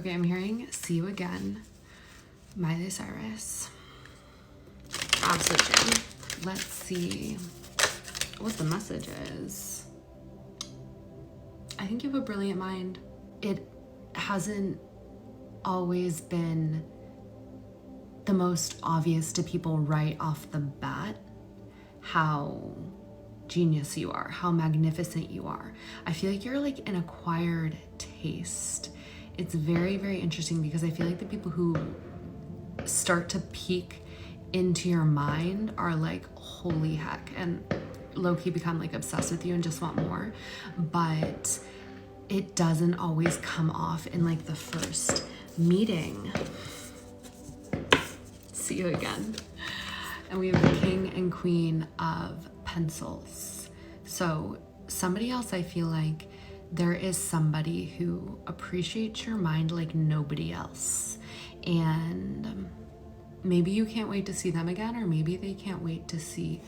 Okay, I'm hearing see you again. Miley Cyrus. Absolute jam. Let's see what the message is. I think you have a brilliant mind. It hasn't always been the most obvious to people right off the bat how genius you are, how magnificent you are. I feel like you're like an acquired taste. It's very, very interesting because I feel like the people who start to peek into your mind are like, holy heck, and low-key become like obsessed with you and just want more. But it doesn't always come off in like the first meeting. See you again. And we have the King and Queen of Pencils. So somebody else, I feel like there is somebody who appreciates your mind like nobody else. And maybe you can't wait to see them again, or maybe they can't wait to see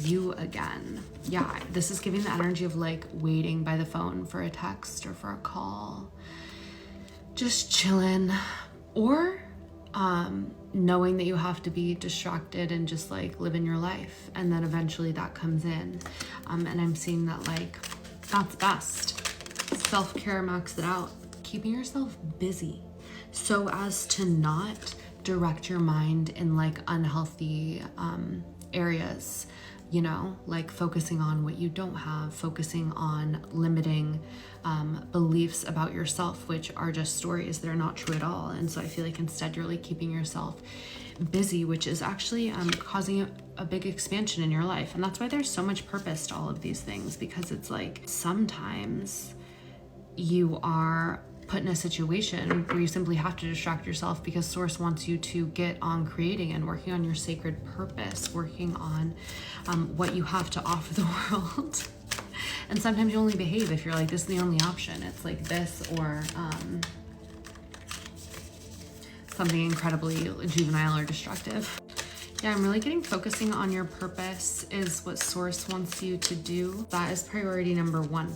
you again. Yeah, this is giving the energy of like waiting by the phone for a text or for a call. Just chilling. Or knowing that you have to be distracted and just like living your life, and then eventually that comes in. And I'm seeing that like that's best. Self-care, max it out. Keeping yourself busy so as to not direct your mind in like unhealthy areas, you know, like focusing on what you don't have, focusing on limiting beliefs about yourself, which are just stories. They're not true at all. And so I feel like instead you're like keeping yourself busy, which is actually causing a big expansion in your life. And that's why there's so much purpose to all of these things, because it's like sometimes you are put in a situation where you simply have to distract yourself because source wants you to get on creating and working on your sacred purpose, working on what you have to offer the world. And sometimes you only behave if you're like, this is the only option. It's like this or something incredibly juvenile or destructive. Yeah, I'm really getting focusing on your purpose is what source wants you to do. That is priority number one.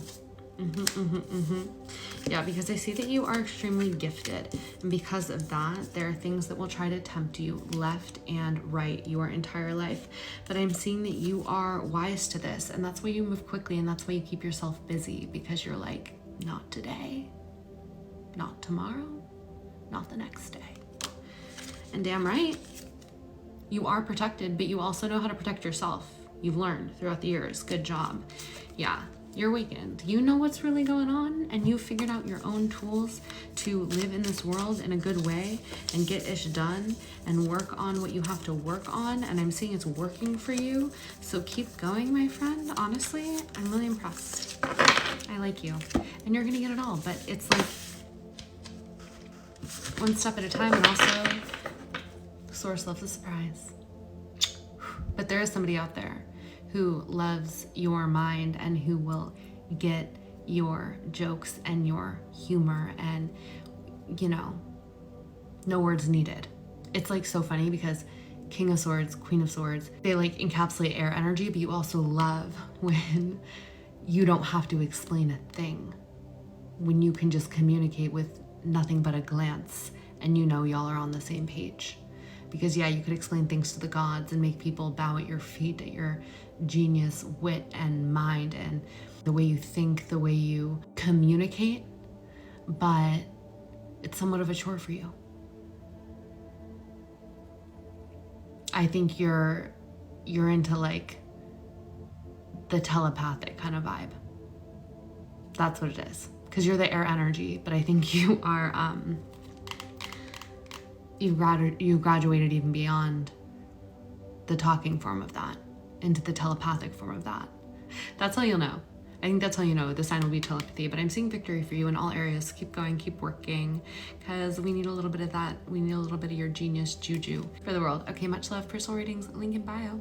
Yeah, because I see that you are extremely gifted, and because of that there are things that will try to tempt you left and right your entire life, but I'm seeing that you are wise to this, and that's why you move quickly, and that's why you keep yourself busy, because you're like, not today, not tomorrow, not the next day. And damn right, you are protected, but you also know how to protect yourself. You've learned throughout the years. Good job. Yeah. You're awakened. You know what's really going on, and you figured out your own tools to live in this world in a good way and get ish done and work on what you have to work on. And I'm seeing it's working for you. So keep going, my friend. Honestly, I'm really impressed. I like you. And you're going to get it all. But it's like one step at a time, and also source loves a surprise. But there is somebody out there who loves your mind and who will get your jokes and your humor, and you know, no words needed. It's like so funny because King of Swords, Queen of Swords, they like encapsulate air energy, but you also love when you don't have to explain a thing, when you can just communicate with nothing but a glance and you know y'all are on the same page. Because yeah, you could explain things to the gods and make people bow at your feet, at your genius, wit, and mind, and the way you think, the way you communicate, but it's somewhat of a chore for you. I think you're into like the telepathic kind of vibe. That's what it is. Because you're the air energy, but I think you are you graduated even beyond the talking form of that into the telepathic form of that. That's how you'll know. I think that's how you know the sign will be telepathy, but I'm seeing victory for you in all areas. Keep going, keep working, because we need a little bit of that. We need a little bit of your genius juju for the world. Okay, much love. Personal readings, link in bio.